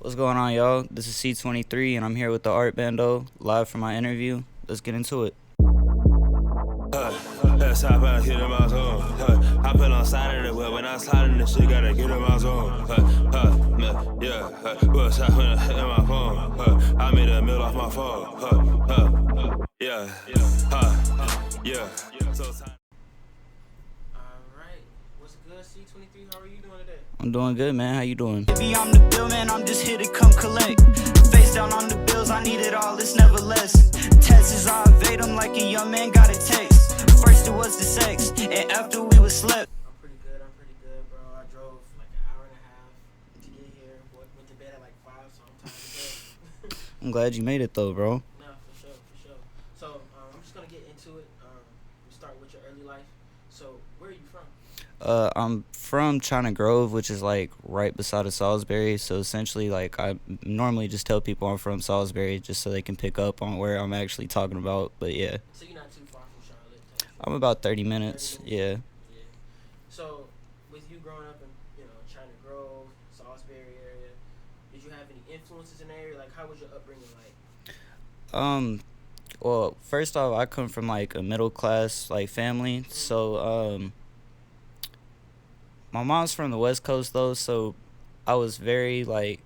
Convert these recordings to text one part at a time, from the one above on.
What's going on, y'all? This is C23, and I'm here with the ART Bando, live for my interview. Let's get into it. Let's hop out, hit him out zone. I put on side of the wheel when I slide in the shit, gotta get him out zone. Yeah, what's happening in my phone? I made a meal off my phone. Yeah. So Alright, what's good, C23? How are you doing today? I'm doing good, man. How you doing? Baby, I'm the bill man, I'm just here to come collect. Face down on the bills, I need it all, it's never less. Tests I evade them like a young man got a text. First it was the sex, and after we was slept. I'm pretty good, bro. I drove like an hour and a half to get here. Went to bed at like 5, so I'm tired of bed. I'm glad you made it, though, bro. No, for sure. So, I'm just gonna get into it. We start with your early life. So, where are you from? I'm from China Grove, which is like right beside of Salisbury. So essentially, like, I normally just tell people I'm from Salisbury just so they can pick up on where I'm actually talking about. But yeah, So you're not too far from Charlotte, Texas. I'm about 30 minutes. 30 Yeah. Yeah. So, with you growing up in, China Grove, Salisbury area, did you have any influences in the area? Like, how was your upbringing like? Well, first off, I come from like a middle class like family. So my mom's from the West Coast though, so I was very like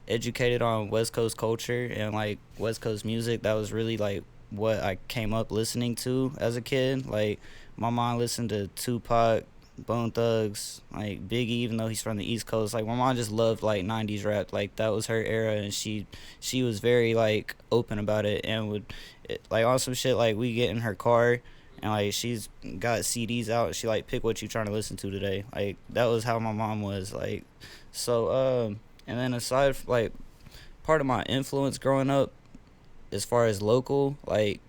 educated on West Coast culture and like West Coast music. That was really like what I came up listening to as a kid. Like my mom listened to Tupac, Bone Thugs, like Biggie, even though he's from the East Coast. Like my mom just loved like 90s rap. Like that was her era, and she was very like open about it and would like on some shit like we get in her car and like she's got CDs out. She like pick what you trying to listen to today. Like that was how my mom was. Like so and then aside like part of my influence growing up as far as local, like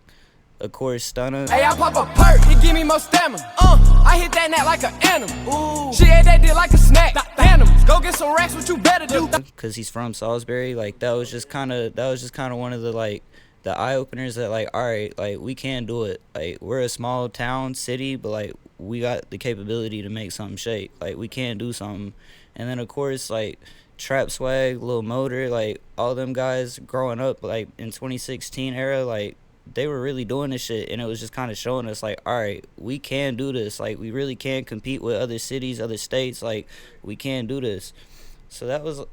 of course Stunner. Hey, I pop a perk, it give me more stamina. I hit that net like an animal. Ooh. She ate that dick like a snack. Animals, go get some racks, what you better do. Cause he's from Salisbury, like that was just kind of one of the like the eye openers that like, all right, like we can do it. Like we're a small town city, but like we got the capability to make something shake. Like we can do something. And then of course like Trap Swag, Lil Motor, like all them guys growing up like in 2016 era, like they were really doing this shit, and it was just kind of showing us like, all right, we can do this. Like we really can compete with other cities, other states. Like we can do this. So that was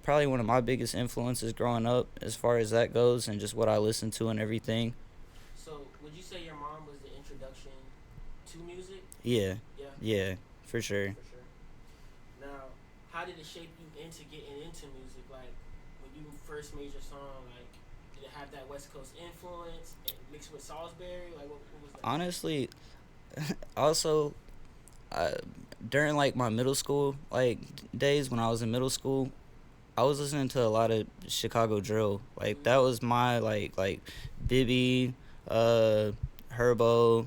probably one of my biggest influences growing up as far as that goes, and just what I listened to and everything. So, would you say your mom was the introduction to music? Yeah, for sure. For sure. Now, how did it shape you into getting into music? Like, when you first made your song, like, did it have that West Coast influence and mixed with Salisbury? Like, what was that? Honestly, also, during like my middle school like days when I was in middle school, I was listening to a lot of Chicago drill. Like that was my like Bibby, Herbo,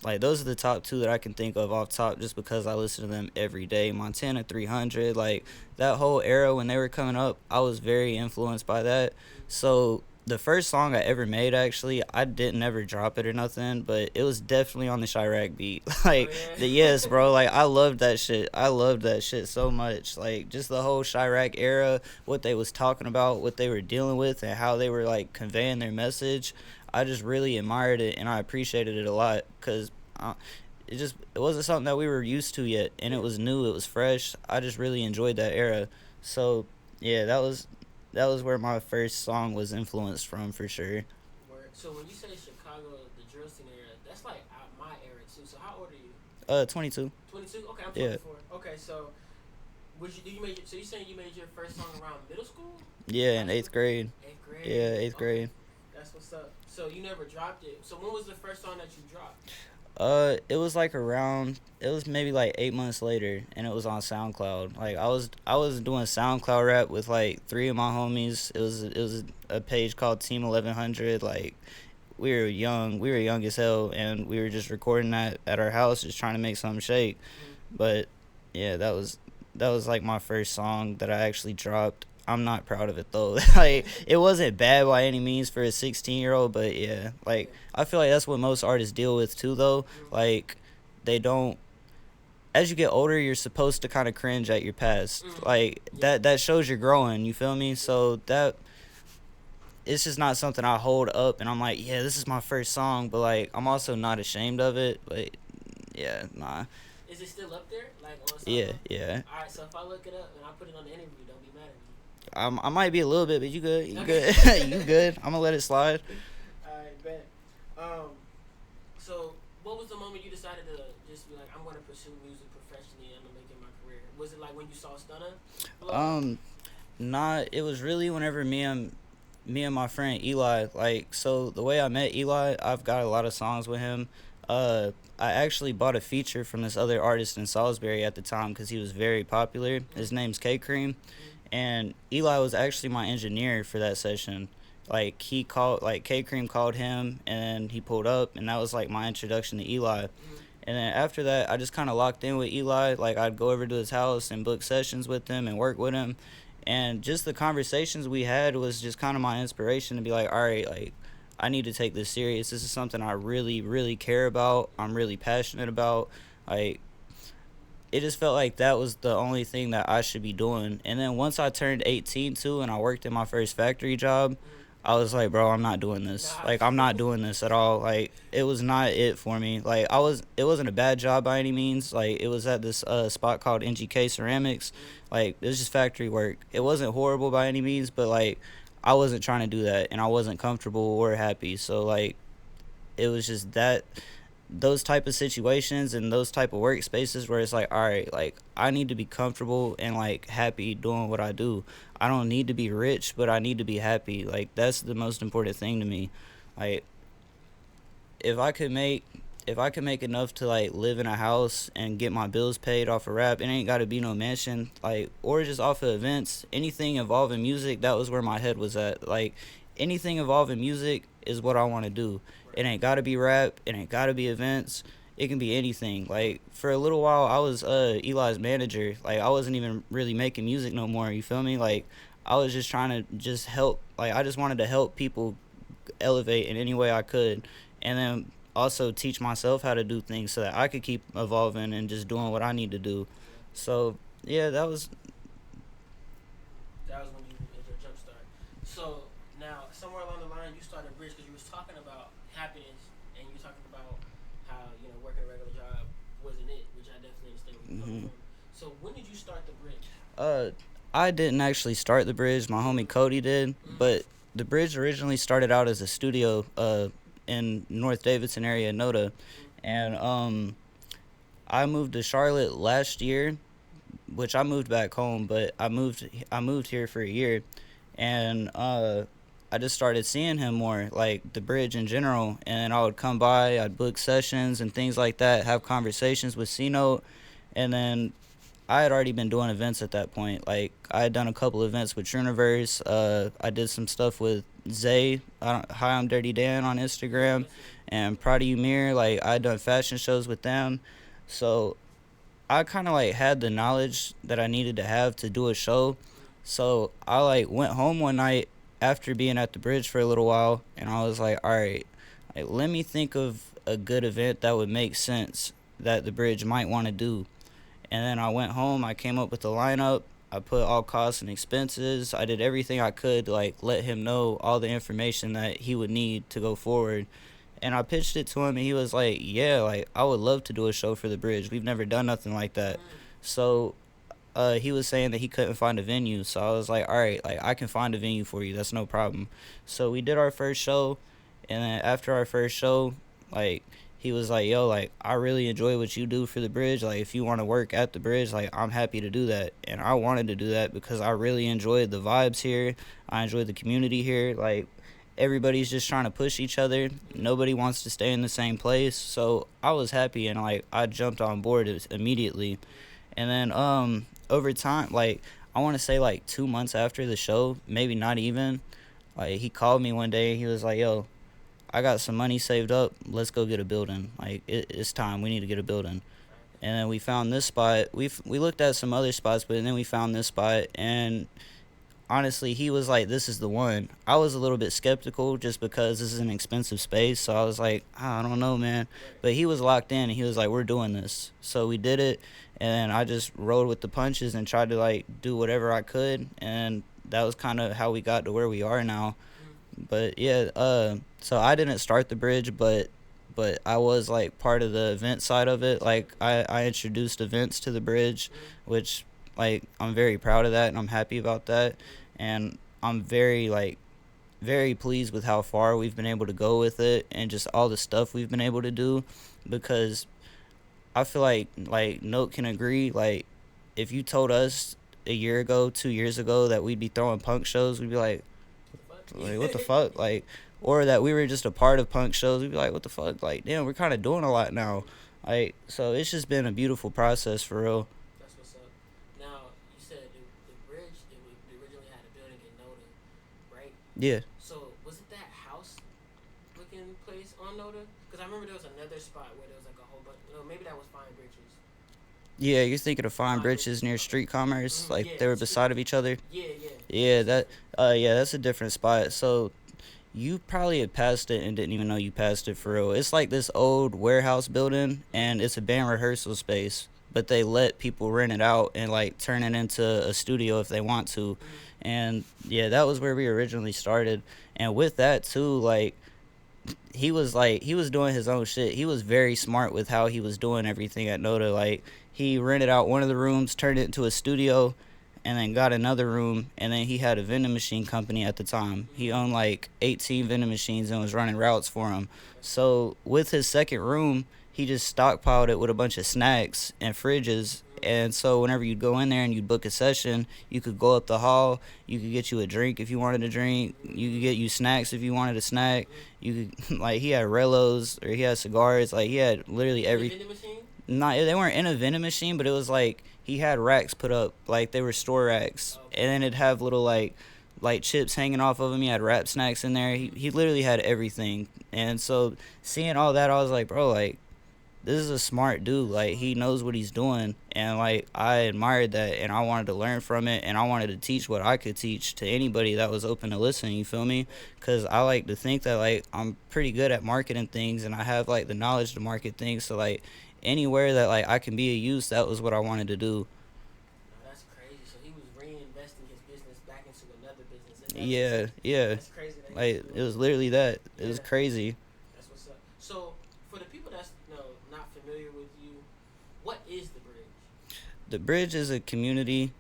like those are the top two that I can think of off top, just because I listen to them every day. Montana 300, like that whole era when they were coming up, I was very influenced by that. So the first song I ever made, actually, I didn't ever drop it or nothing, but it was definitely on the Chirac beat. Like, yes, bro, like, I loved that shit. I loved that shit so much. Like, just the whole Chirac era, what they was talking about, what they were dealing with, and how they were, like, conveying their message. I just really admired it, and I appreciated it a lot, because it wasn't something that we were used to yet, and it was new, it was fresh. I just really enjoyed that era. So, yeah, that was where my first song was influenced from, for sure. So when you say Chicago, the drill scene era, that's like out my era too. So how old are you? 22. 22? Okay, I'm 24. Yeah. Okay, so so you saying you made your first song around middle school? Yeah, in 8th grade. 8th grade? Yeah, 8th grade. That's what's up. So you never dropped it. So when was the first song that you dropped? It was maybe like 8 months later, and it was on SoundCloud. Like I was doing SoundCloud rap with like 3 of my homies. It was a page called Team 1100. Like we were young as hell, and we were just recording that at our house, just trying to make something shake. But yeah, that was like my first song that I actually dropped. I'm not proud of it though. Like it wasn't bad by any means for a 16-year-old, but yeah, like I feel like that's what most artists deal with too though. Like they don't as you get older, you're supposed to kind of cringe at your past. Like that shows you're growing. You feel me? So that it's just not something I hold up and I'm like, yeah, this is my first song, but like I'm also not ashamed of it. But yeah, nah. Is it still up there? Like on SoundCloud? Yeah, yeah. All right, so if I look it up and I put it on the interview, don't be mad at me. I might be a little bit, but you good. You good. You good. I'm gonna let it slide. All right, bet. So what was the moment you decided to just be like, I'm gonna pursue music professionally and I'm gonna make it my career? Was it like when you saw Stunna? Nah. It was really whenever me and my friend Eli, like, so the way I met Eli, I've got a lot of songs with him. I actually bought a feature from this other artist in Salisbury at the time because he was very popular. His name's K Cream, and Eli was actually my engineer for that session. Like he called, like K Cream called him, and he pulled up, and that was like my introduction to Eli. And then after that, I just kind of locked in with Eli. Like I'd go over to his house and book sessions with him and work with him, and just the conversations we had was just kind of my inspiration to be like, all right, like I need to take this serious. This is something I really, really care about. I'm really passionate about. Like, it just felt like that was the only thing that I should be doing. And then once I turned 18 too, and I worked in my first factory job, I was like, bro, I'm not doing this. Like, I'm not doing this at all. Like, it was not it for me. Like, it wasn't a bad job by any means. Like, it was at this spot called NGK Ceramics. Like, it was just factory work. It wasn't horrible by any means, but like, I wasn't trying to do that, and I wasn't comfortable or happy. So like, it was just those type of situations and those type of workspaces where it's like, all right, like I need to be comfortable and like happy doing what I do. I don't need to be rich, but I need to be happy. Like that's the most important thing to me. Like if I could make enough to like live in a house and get my bills paid off of rap, it ain't got to be no mansion, like, or just off of events, anything involving music. That was where my head was at. Like anything involving music is what I want to do. It ain't got to be rap, it ain't got to be events, it can be anything. Like for a little while I was Eli's manager. Like I wasn't even really making music no more, you feel me? Like I was just trying to just help. Like I just wanted to help people elevate in any way I could, and then also teach myself how to do things so that I could keep evolving and just doing what I need to do. So yeah, that was when you hit your jump start. So now somewhere along the line you started Bridge because you was talking about happiness and you talking about how working a regular job wasn't it, which I definitely understand where you're coming from. So when did you start the Bridge? I didn't actually start the Bridge. My homie Cody did, but the Bridge originally started out as a studio in North Davidson area, NODA, and I moved to Charlotte last year, which I moved back home, but I moved here for a year, and I just started seeing him more, like the Bridge in general, and I would come by, I'd book sessions and things like that, have conversations with C-Note, and then I had already been doing events at that point. Like I had done a couple events with Truniverse. I did some stuff with Zay, Hi, I'm Dirty Dan on Instagram, and Proud of You Mirror. Like I had done fashion shows with them, so I kind of like had the knowledge that I needed to have to do a show. So I like went home one night after being at the Bridge for a little while, and I was like, all right, like let me think of a good event that would make sense that the Bridge might want to do. And then I went home, I came up with the lineup, I put all costs and expenses, I did everything I could to like let him know all the information that he would need to go forward. And I pitched it to him and he was like, yeah, like I would love to do a show for the Bridge. We've never done nothing like that. So he was saying that he couldn't find a venue. So I was like, all right, like I can find a venue for you, that's no problem. So we did our first show, and then after our first show, like he was like, yo, like I really enjoy what you do for the Bridge. Like if you want to work at the Bridge, like I'm happy to do that. And I wanted to do that because I really enjoyed the vibes here. I enjoyed the community here. Like everybody's just trying to push each other. Nobody wants to stay in the same place. So I was happy, and like I jumped on board immediately. And then over time, like I want to say like 2 months after the show, maybe not even, like he called me one day and he was like, yo, I got some money saved up, let's go get a building. Like it's time, we need to get a building. And then we found this spot. We looked at some other spots, but then we found this spot, and honestly, he was like, "This is the one." I was a little bit skeptical just because this is an expensive space, so I was like, "I don't know, man." But he was locked in, and he was like, "We're doing this." So we did it, and I just rode with the punches and tried to like do whatever I could, and that was kind of how we got to where we are now. But yeah, so I didn't start the bridge, but I was like part of the event side of it. Like I introduced events to the bridge, which like I'm very proud of that and I'm happy about that, and I'm very pleased with how far we've been able to go with it and just all the stuff we've been able to do, because I feel like Note can agree, like if you told us a year ago, 2 years ago that we'd be throwing punk shows, we'd be like what the fuck, like, or that we were just a part of punk shows, we'd be like, what the fuck, like, damn, we're kind of doing a lot now, like, so it's just been a beautiful process for real. That's what's up. Now, you said the bridge, they originally had a building in Noda, right? Yeah. So, was it that house looking place on Noda? Because I remember there was another spot where there was like a whole bunch, no, maybe that was Fine Bridges. Yeah, you're thinking of Fine Britches near Street Commerce, like Yeah, they were beside of each other. Yeah. Yeah, yeah, that's a different spot. So you probably had passed it and didn't even know you passed it for real. It's like this old warehouse building, and it's a band rehearsal space, but they let people rent it out and like turn it into a studio if they want to. And yeah, that was where we originally started. And with that too, he was doing his own shit. He was very smart with how he was doing everything at Noda. Like he rented out one of the rooms, turned it into a studio, and then got another room, and then he had a vending machine company at the time. He owned like 18 vending machines and was running routes for them. So with his second room, he just stockpiled it with a bunch of snacks and fridges. And so whenever you'd go in there and you'd book a session, you could go up the hall, you could get you a drink if you wanted a drink, you could get you snacks if you wanted a snack. You could, like, he had Rellos, or he had cigars, like he had literally every. Vending machine? Nah, they weren't in a vending machine, but it was like he had racks put up, like they were store racks, and then it'd have little like chips hanging off of them. He had wrap snacks in there. He literally had everything. And so seeing all that, I was like, bro, like this is a smart dude. Like he knows what he's doing, and like I admired that, and I wanted to learn from it, and I wanted to teach what I could teach to anybody that was open to listening. You feel me? Because I like to think that like I'm pretty good at marketing things, and I have like the knowledge to market things. So like anywhere that like I can be of use, that was what I wanted to do. That's crazy. So he was reinvesting his business back into another business. Yeah. That's crazy. Like it was literally that. It was crazy. That's what's up. So for the people that's not familiar with you, what is the bridge? The bridge is a community,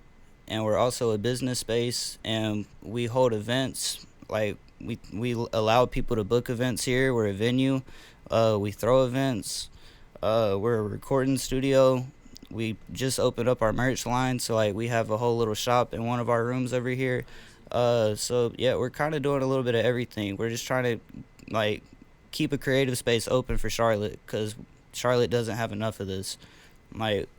and we're also a business space, and we hold events. Like we allow people to book events here. We're a venue. We throw events. We're a recording studio. We just opened up our merch line, so like we have a whole little shop in one of our rooms over here. So yeah, we're kind of doing a little bit of everything. We're just trying to like keep a creative space open for Charlotte, because Charlotte doesn't have enough of this. Like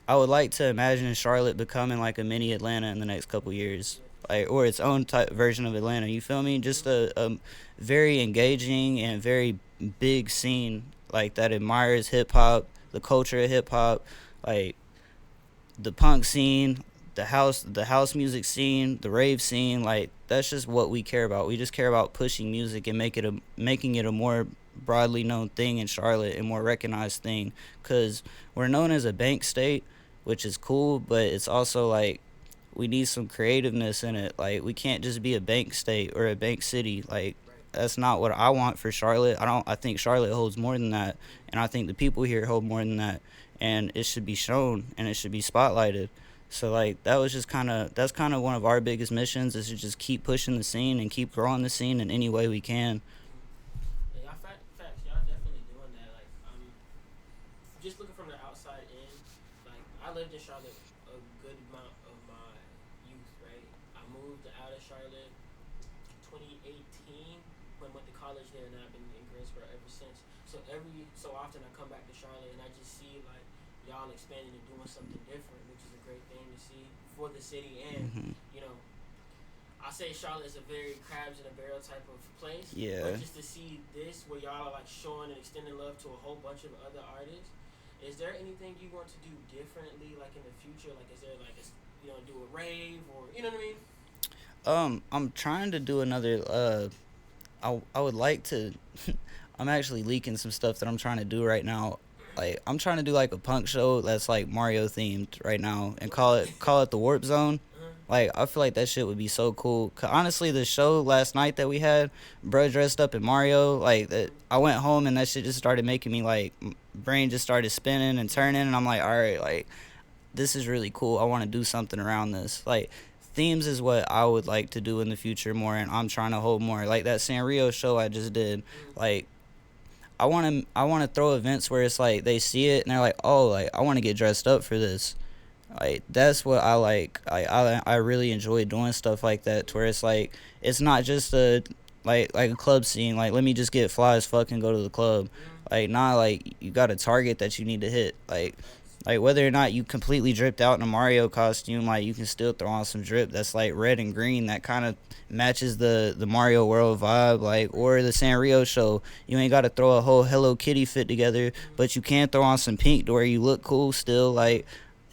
I would like to imagine Charlotte becoming like a mini Atlanta in the next couple years, like, or its own type version of Atlanta. You feel me? Just a very engaging and very big scene like that admires hip hop, the culture of hip hop, like the punk scene, the house music scene, the rave scene. Like that's just what we care about. We just care about pushing music and making it a more broadly known thing in Charlotte and more recognized thing, because we're known as a bank state, which is cool, but it's also like we need some creativeness in it. Like we can't just be a bank state or a bank city. Like that's not what I want for Charlotte. I think Charlotte holds more than that, and I think the people here hold more than that, and it should be shown and it should be spotlighted. So like that's kind of one of our biggest missions, is to just keep pushing the scene and keep growing the scene in any way we can. Yeah, facts. Y'all definitely doing that. Like just looking from the outside in, like I lived in Charlotte a good amount of my youth, right? I moved out of Charlotte 2018 when I went to college there, and I've been in Greensboro ever since. So every so often I come back to Charlotte and I just see like y'all expanding and doing something different, which is a great thing to see for the city. And I say Charlotte is a very crabs in a barrel type of place. Yeah. But just to see this, where y'all are like showing and extending love to a whole bunch of other artists, is there anything you want to do differently, like in the future? Like, is there like do a rave, or you know what I mean? I'm trying to do another. I would like to. I'm actually leaking some stuff that I'm trying to do right now. Like I'm trying to do like a punk show that's like Mario themed right now, and call it the Warp Zone. Like I feel like that shit would be so cool. 'Cause honestly, the show last night that we had, bro dressed up in Mario, like that. I went home and that shit just started making me like brain just started spinning and turning, and I'm like, all right, like this is really cool. I want to do something around this. Like themes is what I would like to do in the future more, and I'm trying to hold more. Like that Sanrio show I just did. Like I want to throw events where it's like they see it and they're like, oh, like I want to get dressed up for this. Like that's what I like. I really enjoy doing stuff like that, to where it's like it's not just a like a club scene. Like let me just get fly as fuck and go to the club. Like nah, like you got a target that you need to hit. Like whether or not you completely dripped out in a Mario costume, like you can still throw on some drip that's like red and green that kind of matches the Mario World vibe, like or the Sanrio show. You ain't got to throw a whole Hello Kitty fit together, but you can throw on some pink to where you look cool still. Like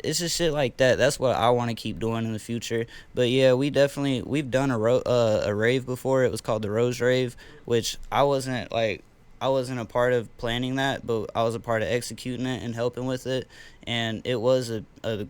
it's just shit like that. That's what I want to keep doing in the future. But yeah, we've done a rave before. It was called the Rose Rave, which I wasn't a part of planning that, but I was a part of executing it and helping with it. And it was a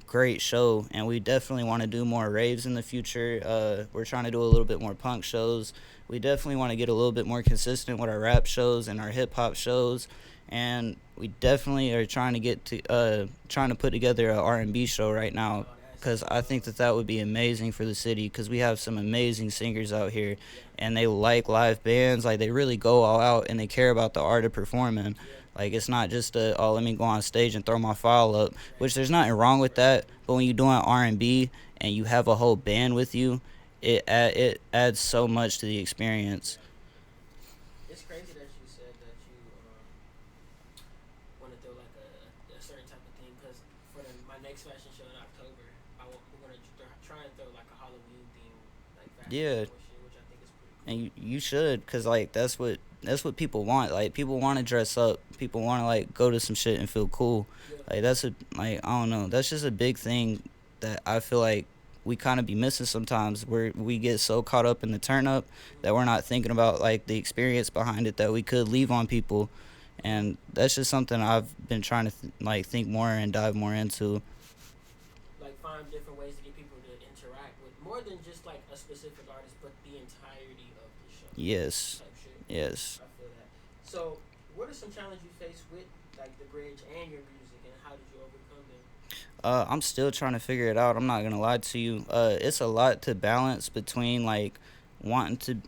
great show, and we definitely want to do more raves in the future. We're trying to do a little bit more punk shows. We definitely want to get a little bit more consistent with our rap shows and our hip hop shows, and we definitely are trying to put together a R&B show right now, because I think that would be amazing for the city, because we have some amazing singers out here, and they like live bands. Like they really go all out and they care about the art of performing. Like it's not just oh, let me go on stage and throw my file up, which there's nothing wrong with that. But when you're doing R&B and you have a whole band with you, it adds so much to the experience. It's crazy that you said that you want to throw like a certain type of theme, because for my next fashion show in October, we're gonna try and throw like a Halloween theme like fashion Yeah, show shit, which I think is pretty cool. and you should, cause like that's what people want. Like people want to dress up. People want to like go to some shit and feel cool. Like that's like I don't know. That's just a big thing that I feel like we kind of be missing sometimes, where we get so caught up in the turn up that we're not thinking about like the experience behind it that we could leave on people. And that's just something I've been trying to like think more and dive more into. Like find different ways to get people to interact with more than just like a specific artist, but the entirety of the show. Yes. Type shit. Yes. I feel that. So, what are some challenges you face with like the bridge and your music, and how did you overcome them? I'm still trying to figure it out. I'm not gonna lie to you. It's a lot to balance between like wanting to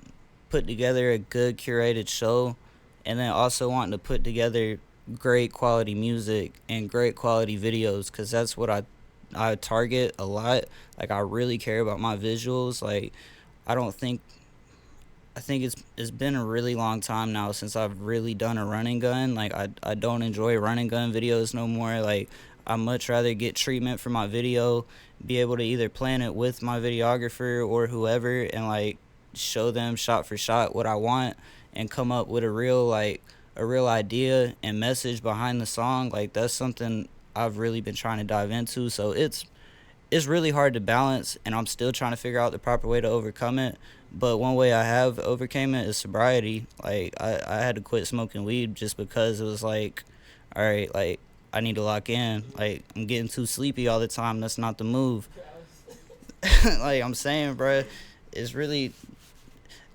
put together a good curated show, and then also wanting to put together great quality music and great quality videos, because that's what I target a lot. Like I really care about my visuals. Like I don't think I think it's been a really long time now since I've really done a running gun. Like I don't enjoy running gun videos no more. Like I much rather get treatment for my video, be able to either plan it with my videographer or whoever, and like show them shot for shot what I want, and come up with a real idea and message behind the song. Like that's something I've really been trying to dive into. So it's really hard to balance, and I'm still trying to figure out the proper way to overcome it. But one way I have overcame it is sobriety. Like I had to quit smoking weed just because it was like, all right, like I need to lock in. Like I'm getting too sleepy all the time. That's not the move. Like I'm saying, bro, it's really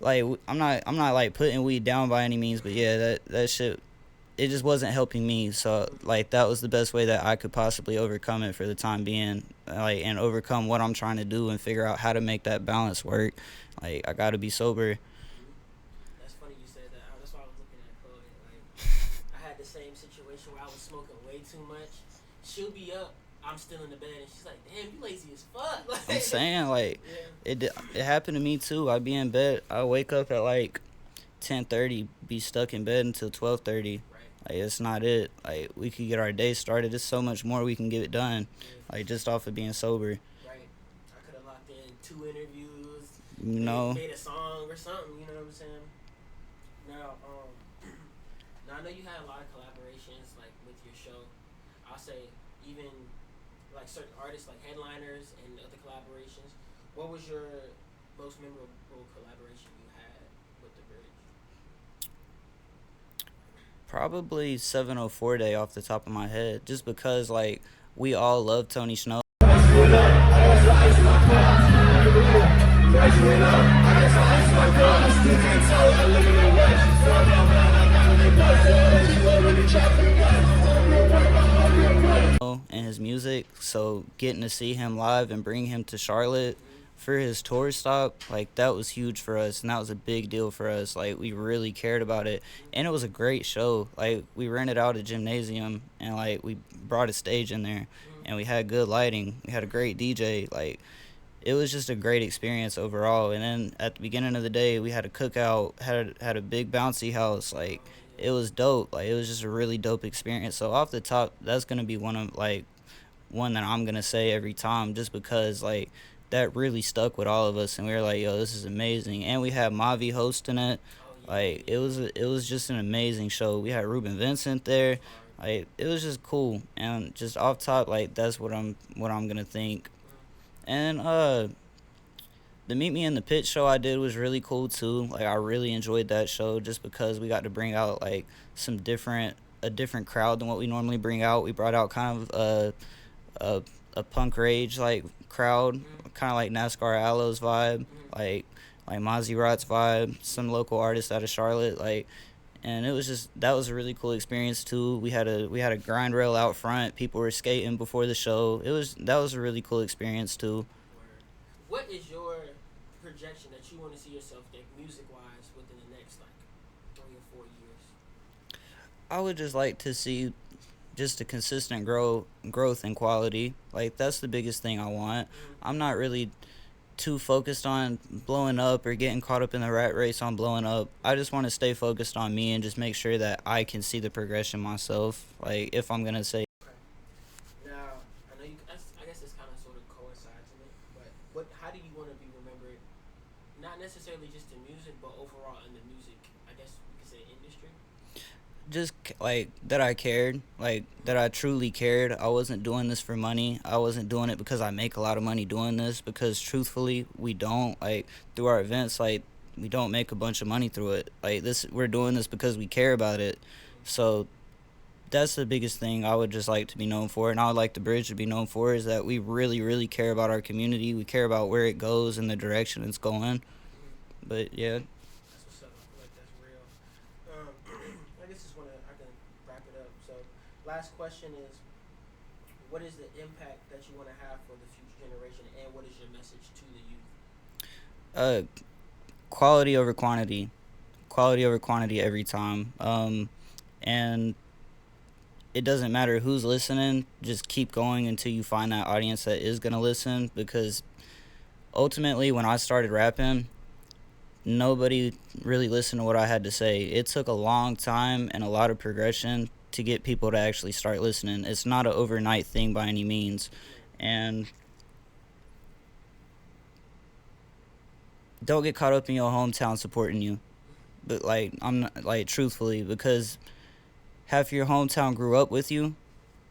like I'm not like putting weed down by any means, but yeah, that shit, it just wasn't helping me. So like that was the best way that I could possibly overcome it for the time being, like, and overcome what I'm trying to do and figure out how to make that balance work. Like I gotta be sober. That's funny you said that. That's why I was looking at Chloe. Like, I had the same situation where I was smoking way too much. She'll be up, I'm still in the bed, and she's like, "Damn, you lazy as fuck." Like, I'm saying, like, yeah. it happened to me too. I'd be in bed. I wake up at like 10:30, be stuck in bed until 12:30. Right. Like it's not it. Like we could get our day started. There's so much more we can get it done. Like just off of being sober. Right. I could have locked in 2 interviews. You know. Made a song or something. You know what I'm saying? Now, now I know you had a lot of collaborations like with your show. I'll say even like certain artists like headliners and other collaborations. What was your most memorable collaboration you had with the bridge? Probably 704 Day off the top of my head, just because like we all love Tony Snow. And his music, so getting to see him live and bring him to Charlotte for his tour stop, like that was huge for us, and that was a big deal for us. Like we really cared about it, and it was a great show. Like we rented out a gymnasium, and like we brought a stage in there, and we had good lighting, we had a great DJ. Like it was just a great experience overall. And then at the beginning of the day, we had a cookout, had a big bouncy house. Like it was dope. Like it was just a really dope experience. So off the top, that's gonna be one that I'm gonna say every time, just because like that really stuck with all of us, and we were like, yo, this is amazing. And we had Mavi hosting it. Like it was just an amazing show. We had Ruben Vincent there. Like it was just cool. And just off top, like that's what I'm gonna think. And the Meet Me in the Pit show I did was really cool too. Like I really enjoyed that show, just because we got to bring out like a different crowd than what we normally bring out. We brought out kind of a punk rage like crowd, kind of like NASCAR Aloes vibe, like Mozzie Rott's vibe, some local artists out of Charlotte, like. And that was a really cool experience too. We had a grind rail out front. People were skating before the show. That was a really cool experience too. What is your projection that you want to see yourself like music wise within the next like 3 or 4 years? I would just like to see just a consistent growth and quality. Like that's the biggest thing I want. I'm not really too focused on blowing up or getting caught up in the rat race on blowing up. I just want to stay focused on me and just make sure that I can see the progression myself. Like if I'm gonna say. Now I know I guess this kind of sort of coincides in it, but how do you want to be remembered? Not necessarily just in music, but overall in the music, I guess we could say industry. Just like that I cared, like that I truly cared. I wasn't doing this for money. I wasn't doing it because I make a lot of money doing this, because truthfully we don't. Like through our events, like we don't make a bunch of money through it. Like we're doing this because we care about it. So that's the biggest thing I would just like to be known for, and I would like the bridge to be known for, is that we really, really care about our community. We care about where it goes and the direction it's going. But yeah. That's what's up. I feel like that's real. I guess I can wrap it up. So, last question is, what is the impact that you want to have for the future generation, and what is your message to the youth? Quality over quantity. Quality over quantity every time. And it doesn't matter who's listening, just keep going until you find that audience that is going to listen, because ultimately when I started rapping, nobody really listened to what I had to say. It took a long time and a lot of progression to get people to actually start listening. It's not an overnight thing by any means. And don't get caught up in your hometown supporting you. But like, I'm not, like, truthfully, because half your hometown grew up with you.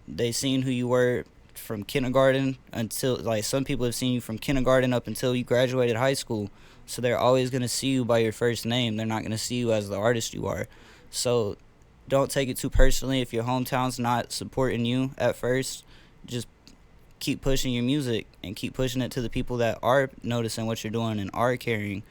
They seen who you were from kindergarten until, like, some people have seen you from kindergarten up until you graduated high school. So they're always going to see you by your first name. They're not going to see you as the artist you are. So don't take it too personally if your hometown's not supporting you at first. Just keep pushing your music and keep pushing it to the people that are noticing what you're doing and are caring.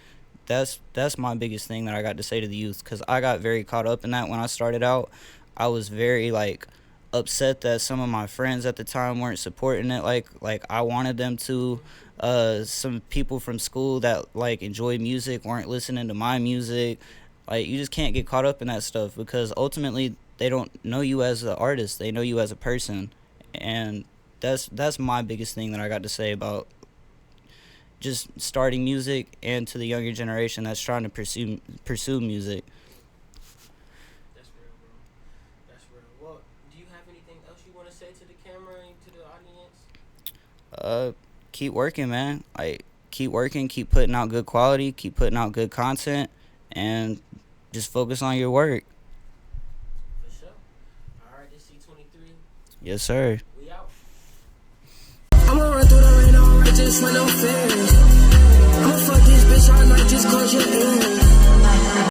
That's my biggest thing that I got to say to the youth, because I got very caught up in that when I started out. I was very, like, upset that some of my friends at the time weren't supporting it like I wanted them to. Some people from school that, like, enjoy music weren't listening to my music. Like, you just can't get caught up in that stuff, because ultimately they don't know you as an artist. They know you as a person. And that's my biggest thing that I got to say about just starting music, and to the younger generation that's trying to pursue music. That's real, bro. That's real. Well, do you have anything else you want to say to the camera and to the audience? Keep working, man. Like, keep working, keep putting out good quality, keep putting out good content, and just focus on your work. For sure. All right, this C23. Yes, sir. We out. I'ma run through the rain, I'm righteous with no fear. I'ma fuck this bitch. bitch, I might just cause your enemy.